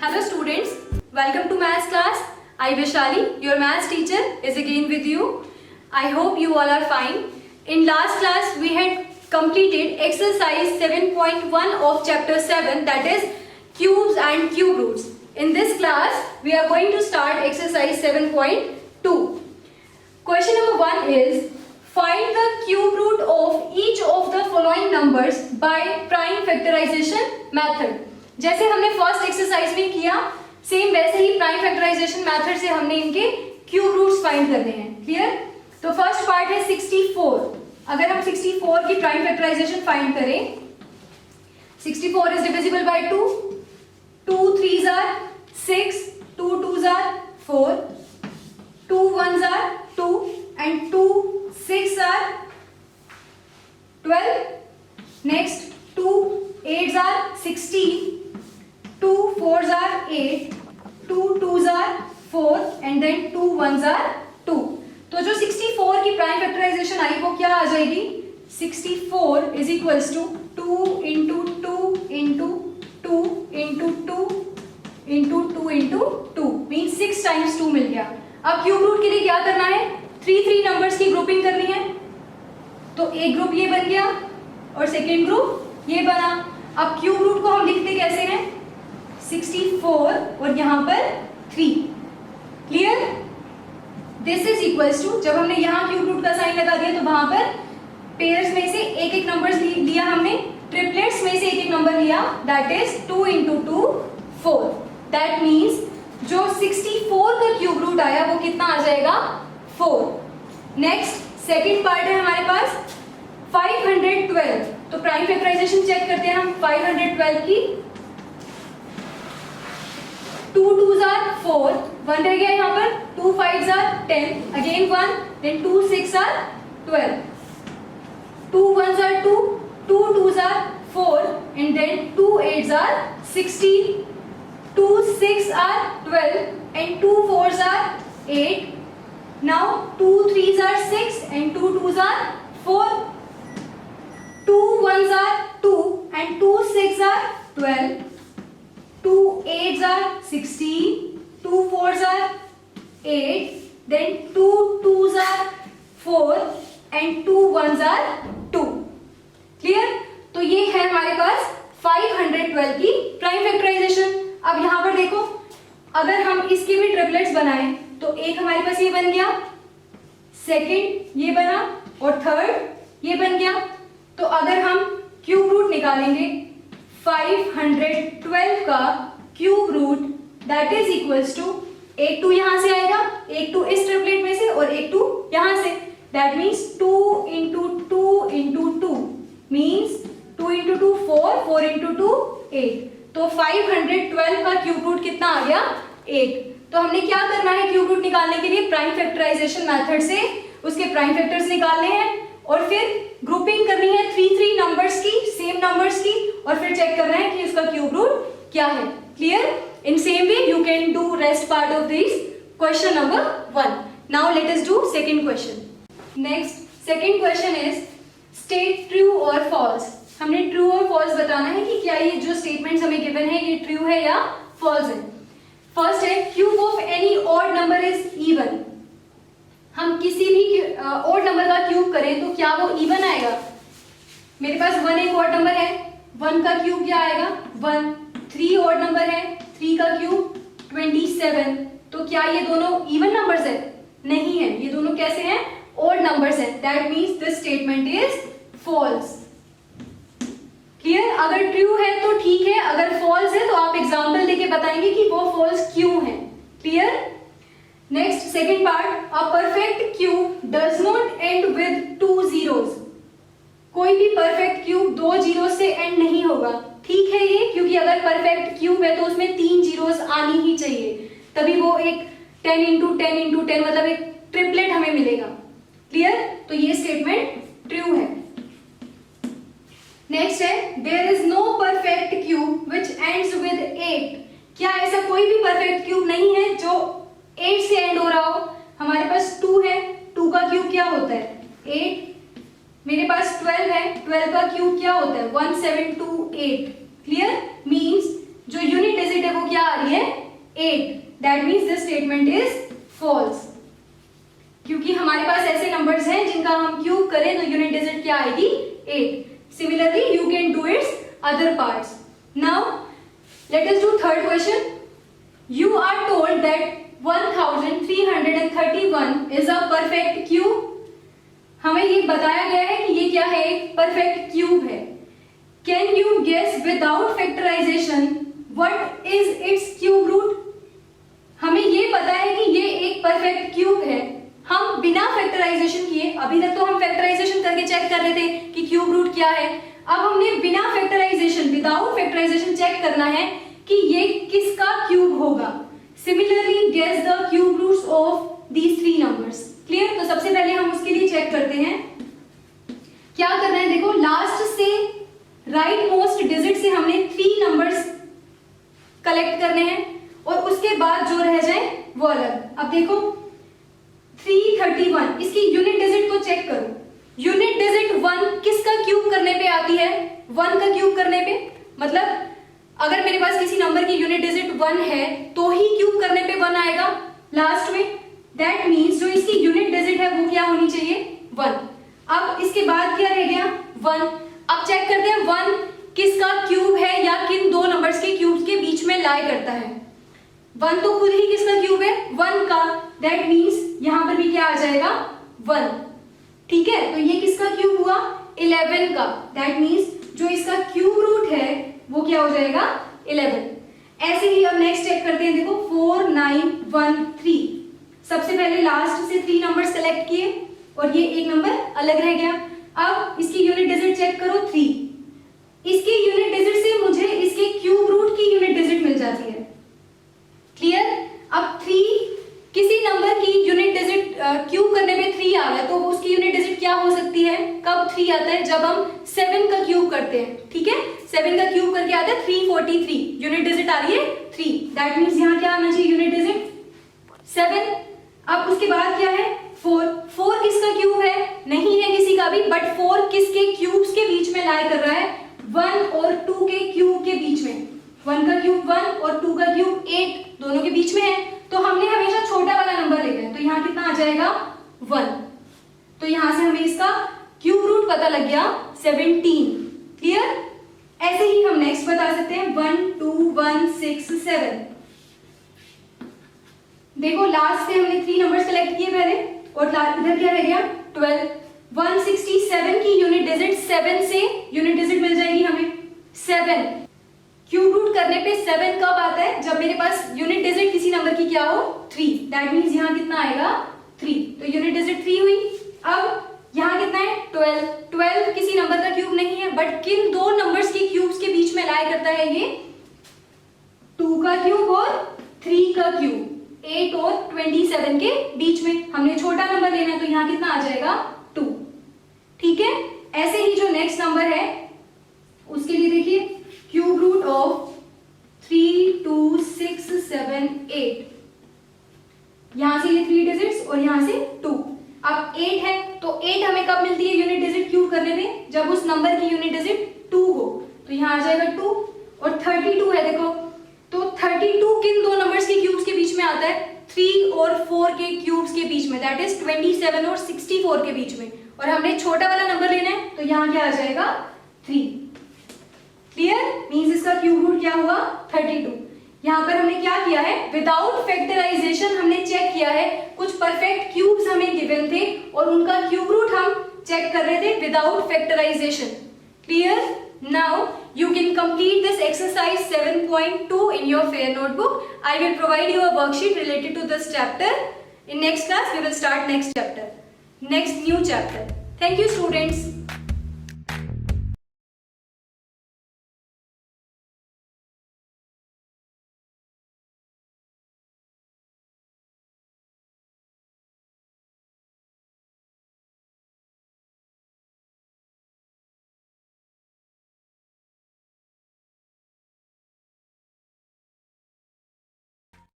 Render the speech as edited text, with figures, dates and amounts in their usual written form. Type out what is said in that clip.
Hello students, welcome to maths class. I Vaishali, your maths teacher, is again with you. I hope you all are fine. In last class we had completed exercise 7.1 of chapter 7, that is cubes and cube roots. In this class we are going to start exercise 7.2. Question number 1 is find the cube root of each of the following numbers by prime factorization method. जैसे हमने first exercise में किया same वैसे ही prime factorisation method से हमने इनके cube roots find करने हैं. क्लियर? तो फर्स्ट पार्ट है 64. अगर हम 64 की प्राइम फैक्टराइजेशन फाइंड करें, 64 is divisible by 2. 2 3s are 6, 2 2s are 4, 2 1s are 2 and 2 6 are 12. Next 2 8s are 16, 2 4s are 8, 2 2s are 4 and then 2 1s are 2. तो जो 64 की प्राइम फैक्टराइजेशन आई वो क्या आ जाएगी? 64 is equals to 2 into 2 into 2 into 2 into 2 into 2 mean 6 times 2 मिल गया. अब क्यूब रूट के लिए क्या करना है? 3 नंबर्स की ग्रुपिंग करनी है. तो एक ग्रुप ये बन गया और सेकेंड ग्रुप ये बना. अब क्यूब रूट को हम लिखते कैसे हैं? 64 और यहाँ पर 3. Clear? This is equals to, जब हमने यहाँ क्यूब रूट का साइन लगा दिया तो वहां पर पेयर्स में से एक एक नंबर लिया हमने, ट्रिपलेट्स में से एक एक नंबर लिया, that is 2 into 2 4. That means जो 64 का क्यूब रूट आया वो कितना आ जाएगा? 4. नेक्स्ट सेकेंड पार्ट है हमारे पास 512. तो प्राइम फैक्टराइजेशन चेक करते हैं हम 512 की. 2 2s are 4, 1 रह गया यहाँ पर, 2 5s are 10, again 1, then 2 6 are 12, 2 1s are 2, 2 2s are 4 and then 2 8s are 16, 2 6 are 12 and 2 4s are 8. Now 2 3s are 6 and 2 2s are 4, 2 1s are 2 and 2 6 are 12, 2 8s are 16, 2 4s are 8, then 2 2s are 4 and 2 1s are 2. Clear? तो ये है हमारे पास 512 की prime factorisation. अब यहाँ पर देखो, अगर हम इसके भी ट्रिपलेट्स बनाएं तो एक हमारे पास ये बन गया, सेकंड ये बना और थर्ड ये बन गया. तो अगर हम क्यूब रूट निकालेंगे 512 का cube root, that is equals to, एक 2 यहां से आएगा, एक 2 इस ट्रिपलेट में से और एक 2 यहां से, that means 2 into 2 into 2 means 2 into 2 4, 4 into 2 8. तो 512 का क्यूब रूट कितना आ गया? 8. तो हमने क्या करना है क्यूब रूट निकालने के लिए? प्राइम फैक्टराइजेशन मेथड से उसके प्राइम फैक्टर्स निकालने हैं और फिर ग्रुपिंग करनी है 3 नंबर्स की, सेम नंबर्स की, और फिर चेक करना है कि उसका क्यूब रूट क्या है. Clear? In same way you can do rest part of this question number 1. Now let us do second question. Next second question is state true और फॉल्स. हमने ट्रू और फॉल्स बताना है कि क्या ये जो स्टेटमेंट्स हमें गिवन है ये ट्रू है या फॉल्स है. फर्स्ट है cube of any odd number is even. हम किसी भी ऑड नंबर का क्यूब करें तो क्या वो इवन आएगा? मेरे पास 1 एक ऑड नंबर है, 1 का क्यूब क्या आएगा? 1. 3 ऑड नंबर है, 3 का क्यूब 27. तो क्या ये दोनों इवन नंबर्स है? नहीं है, ये दोनों कैसे हैं? ऑड नंबर्स है. That means this statement is false. Clear? अगर ट्रू है तो ठीक है, अगर फॉल्स है तो आप एग्जाम्पल देके बताएंगे कि वो फॉल्स क्यों है. Clear? Next second part, a perfect cube does not and with 2 zeros. कोई भी परफेक्ट क्यूब 2 जीरोस से एंड नहीं होगा. ठीक है ये, क्योंकि अगर परफेक्ट क्यूब है तो उसमें 3 जीरोस आनी ही चाहिए, तभी वो एक 10 इंटू 10 इंटू 10 मतलब एक ट्रिपलेट हमें मिलेगा. क्लियर? तो ये स्टेटमेंट ट्रू है. नेक्स्ट है there is no perfect cube which ends with 8. क्या ऐसा कोई भी परफेक्ट क्यूब नहीं है जो 8 से एंड हो रहा हो? हमारे पास 2 है, 2 का क्यूब क्या होता है? 8. मेरे पास 12 है, 12 का क्यूब क्या होता है? 1728. क्लियर? मीन्स जो यूनिट डिजिट है वो क्या आ रही है 8, that means this statement is false, क्योंकि हमारे पास ऐसे नंबर्स हैं जिनका हम क्यूब करें तो यूनिट डिजिट क्या आएगी 8। Similarly you can do its other parts. Now let us do third question. You are told that 1331 is a perfect cube. हमें ये बताया गया है कि ये क्या है, एक परफेक्ट क्यूब है। Can you guess without factorization what is its cube root. हमें ये पता है कि ये एक परफेक्ट क्यूब है, हम बिना फैक्टराइजेशन किए, अभी तक तो हम फैक्टराइजेशन करके चेक कर रहे थे कि क्यूब रूट क्या है, अब हमने बिना फैक्टराइजेशन विदाउट फैक्टराइजेशन चेक करना है कि ये किसका क्यूब होगा। Similarly guess the cube roots of these 3 numbers. Clear. तो सबसे पहले हम उसके लिए चेक करते हैं क्या करना है। देखो लास्ट से राइट मोस्ट डिजिट से हमने 3 नंबर्स कलेक्ट करने हैं और उसके बाद जो रह जाए वो अलग। अब देखो 331, इसकी यूनिट डिजिट को चेक करो। यूनिट डिजिट 1 किसका क्यूब करने पे आती है, 1 का क्यूब करने पे। मतलब अगर मेरे पास किसी नंबर की यूनिट डिजिट 1 है तो ही क्यूब करने पे 1 आएगा लास्ट में। दैट मीन्स जो इसकी यूनिट डिजिट है वो क्या होनी चाहिए 1। अब इसके बाद क्या रह गया 1। अब चेक करते हैं 1 किसका क्यूब है या किन 2 नंबर्स के क्यूब्स के बीच में लाई करता है। 1 तो खुद ही किसका क्यूब है 1 का, दैट मीन्स यहां पर भी क्या आ जाएगा 1। ठीक है, तो ये किसका क्यूब हुआ 11 का, दैट मीन्स जो इसका क्यूब रूट है वो क्या हो जाएगा 11। ऐसे ही अब नेक्स्ट चेक करते हैं। देखो 4913, सबसे पहले लास्ट से 3 नंबर सेलेक्ट किए और ये एक नंबर अलग रह गया। अब इसकी यूनिट डिजिट चेक करो 3। इसकी यूनिट डिजिट से मुझे इसके क्यूब रूट की यूनिट डिजिट मिल जाती है। क्लियर। अब 3 किसी नंबर की यूनिट डिजिट क्यूब करने में 3 आ गया तो उसकी यूनिट डिजिट क्या हो सकती है, कब 3 आता है, जब हम 7 का क्यूब करते हैं। ठीक है, 7 का क्यूब करके आता है 343, यूनिट डिजिट आ रही है 3, दैट मीन्स यहाँ क्या आना चाहिए यूनिट डिजिट 7। अब उसके बाद क्या है 4 किसका क्यूब है, नहीं है किसी का भी, बट 4 किसके क्यूब्स के बीच में लाई कर रहा है 1 और 2 के क्यूब के बीच में। 1 का क्यूब 1 और 2 का क्यूब 8 दोनों के बीच में है, तो हमने हमेशा छोटा वाला नंबर लेना है। तो यहाँ कितना आ जाएगा 1। तो यहां से हमें इसका क्यूब रूट पता लग गया 17। क्लियर। ऐसे ही हम नेक्स्ट बता सकते हैं 1 2 1 6 7। देखो लास्ट से हमने 3 नंबर सेलेक्ट किए पहले और इधर क्या रह गया 12। 167 की यूनिट डिजिट 7 से यूनिट डिजिट मिल जाएगी हमें 7। क्यूब रूट करने पे 7 कब आता है, जब मेरे पास यूनिट डिजिट किसी नंबर की क्या हो 3, दैट मीन्स यहाँ कितना आएगा 3, तो यूनिट डिजिट 3 हुई। अब यहाँ कितना है 12 किसी नंबर का क्यूब नहीं है, बट किन 2 नंबर्स के क्यूब्स के बीच में लाई करता है ये 2 का क्यूब और 3 का क्यूब, 8 और 27 के बीच में। हमने छोटा नंबर लेना है तो यहाँ कितना आ जाएगा 2। ठीक है। ऐसे ही जो नेक्स्ट नंबर है उसके लिए देखिए क्यूब रूट ऑफ 3 2 6 7 8, यहां से ये 3 डिजिट्स और यहां से 2। अब 8 है तो 8 हमें कब मिलती है यूनिट डिजिट क्यूब करने में, जब उस नंबर की यूनिट डिजिट 2 हो, तो यहां आ जाएगा 2। और 32 है, देखो तो 32 किन 2 नंबर्स के क्यूब्स के बीच में आता है 3 और 4 के क्यूब्स के बीच में, दैट इज 27 और 64 के बीच में, और हमने छोटा वाला नंबर लेना है तो यहाँ क्या आ जाएगा 3। क्लियर। मींस इसका क्यूब रूट क्या हुआ 32। यहाँ पर हमने क्या किया है विदाउट फैक्टराइजेशन हमने चेक किया है, कुछ परफेक्ट क्यूब्स हमें गिवन थे और उनका क्यूब रूट हम चेक कर रहे थे without factorization. Clear. Now you can complete this exercise 7.2 in your fair notebook. I will provide you a worksheet related to this chapter. In next class we will start next chapter, next new chapter. Thank you students.